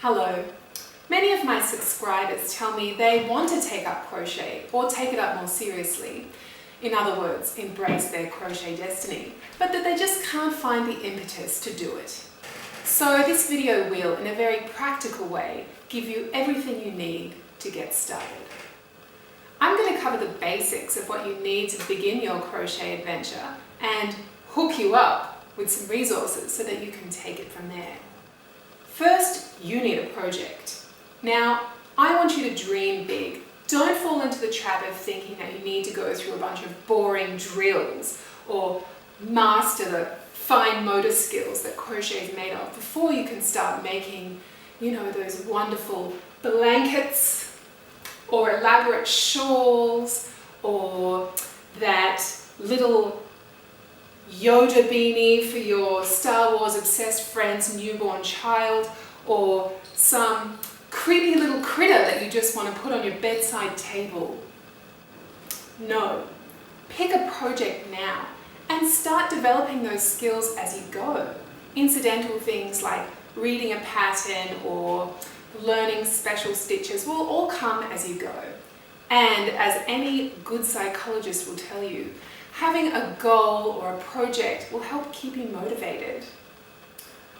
Hello. Many of my subscribers tell me they want to take up crochet or take it up more seriously. In other words, embrace their crochet destiny, but that they just can't find the impetus to do it. So this video will, in a very practical way, give you everything you need to get started. I'm going to cover the basics of what you need to begin your crochet adventure and hook you up with some resources so that you can take it from there. First, you need a project. Now, I want you to dream big. Don't fall into the trap of thinking that you need to go through a bunch of boring drills or master the fine motor skills that crochet is made of before you can start making, those wonderful blankets or elaborate shawls or that little Yoda beanie for your Star Wars obsessed friend's newborn child, or some creepy little critter that you just want to put on your bedside table. No, pick a project now and start developing those skills as you go. Incidental things like reading a pattern or learning special stitches will all come as you go. And as any good psychologist will tell you, having a goal or a project will help keep you motivated.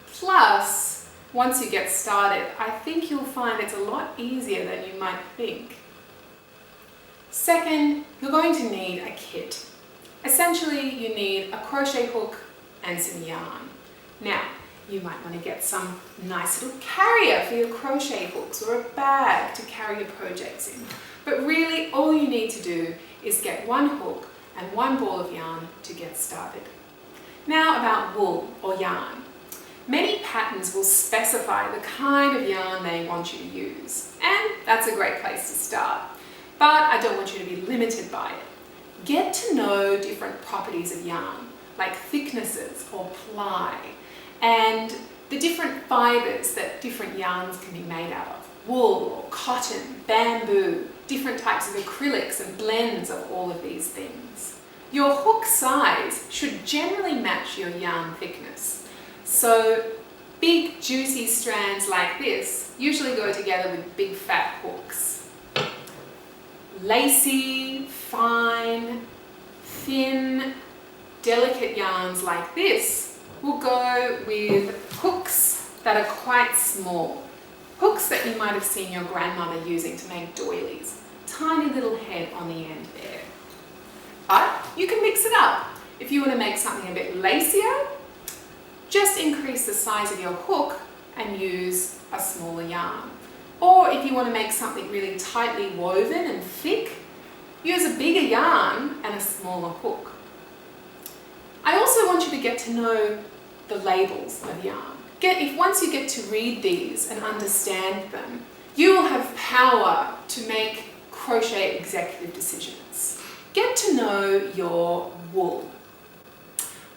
Plus, once you get started, I think you'll find it's a lot easier than you might think. Second, you're going to need a kit. Essentially, you need a crochet hook and some yarn. Now, you might want to get some nice little carrier for your crochet hooks or a bag to carry your projects in. But really, all you need to do is get one hook and one ball of yarn to get started. Now about wool or yarn. Many patterns will specify the kind of yarn they want you to use, and that's a great place to start. But I don't want you to be limited by it. Get to know different properties of yarn, like thicknesses or ply, and the different fibers that different yarns can be made out of. Wool or cotton, bamboo, different types of acrylics and blends of all of these things. Your hook size should generally match your yarn thickness. So big juicy strands like this usually go together with big fat hooks. Lacy, fine, thin, delicate yarns like this will go with hooks that are quite small. Hooks that you might have seen your grandmother using to make doilies. Tiny little head on the end there. But you can mix it up. If you want to make something a bit lacier, just increase the size of your hook and use a smaller yarn. Or if you want to make something really tightly woven and thick, use a bigger yarn and a smaller hook. I also want you to get to know the labels of yarn. Once you get to read these and understand them, you will have power to make crochet executive decisions. Get to know your wool.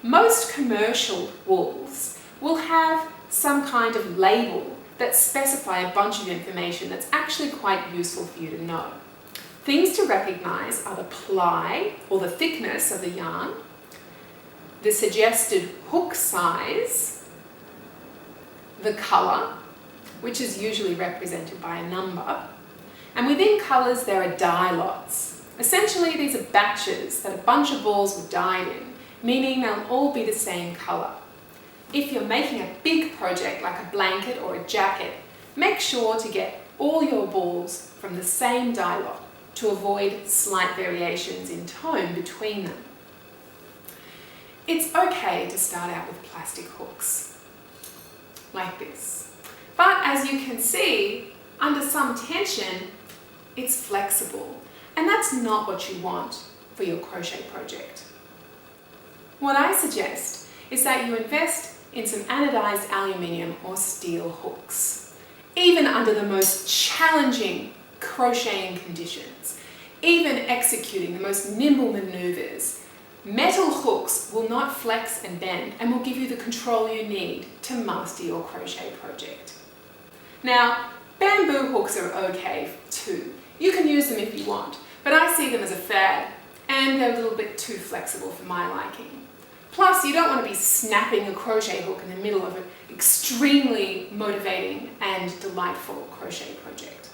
Most commercial wools will have some kind of label that specify a bunch of information that's actually quite useful for you to know. Things to recognize are the ply or the thickness of the yarn, the suggested hook size, the colour, which is usually represented by a number, and within colours there are dye lots. Essentially, these are batches that a bunch of balls were dyed in, meaning they'll all be the same colour. If you're making a big project like a blanket or a jacket, make sure to get all your balls from the same dye lot to avoid slight variations in tone between them. It's okay to start out with plastic hooks, like this. But as you can see, under some tension, it's flexible. And that's not what you want for your crochet project. What I suggest is that you invest in some anodized aluminium or steel hooks. Even under the most challenging crocheting conditions, even executing the most nimble maneuvers, metal hooks will not flex and bend and will give you the control you need to master your crochet project. Now, bamboo hooks are okay too. You can use them if you want, but I see them as a fad and they're a little bit too flexible for my liking. Plus, you don't want to be snapping a crochet hook in the middle of an extremely motivating and delightful crochet project.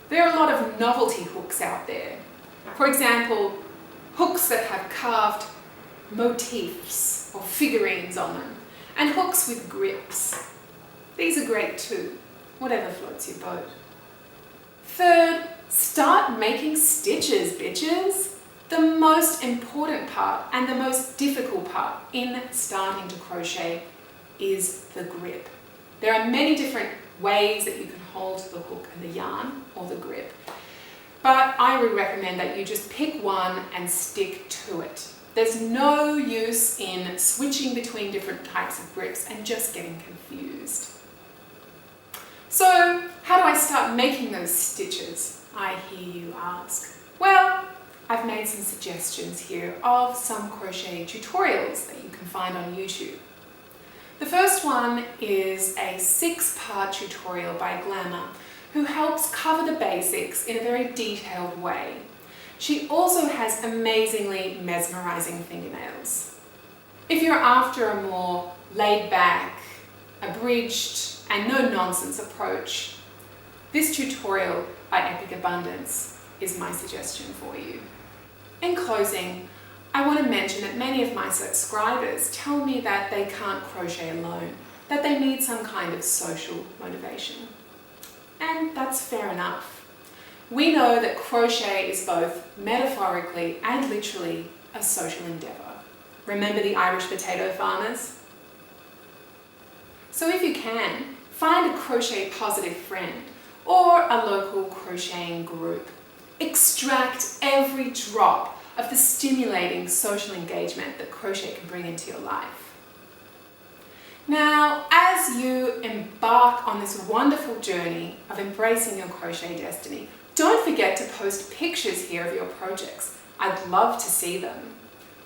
There are a lot of novelty hooks out there. For example, hooks that have carved motifs or figurines on them, and hooks with grips. These are great too, whatever floats your boat. Third, start making stitches, bitches. The most important part and the most difficult part in starting to crochet is the grip. There are many different ways that you can hold the hook and the yarn or the grip, but I would recommend that you just pick one and stick to it. There's no use in switching between different types of grips and just getting confused. So, how do I start making those stitches, I hear you ask? Well, I've made some suggestions here of some crochet tutorials that you can find on YouTube. The first one is a 6-part tutorial by Glamour, who helps cover the basics in a very detailed way. She also has amazingly mesmerizing fingernails. If you're after a more laid-back, abridged, and no-nonsense approach, this tutorial by Epic Abundance is my suggestion for you. In closing, I want to mention that many of my subscribers tell me that they can't crochet alone, that they need some kind of social motivation. And that's fair enough. We know that crochet is both metaphorically and literally a social endeavour. Remember the Irish potato farmers? So if you can, find a crochet positive friend or a local crocheting group. Extract every drop of the stimulating social engagement that crochet can bring into your life. Now, as you embark on this wonderful journey of embracing your crochet destiny, don't forget to post pictures here of your projects. I'd love to see them.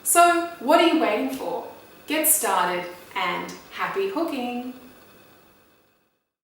So, what are you waiting for? Get started and happy hooking!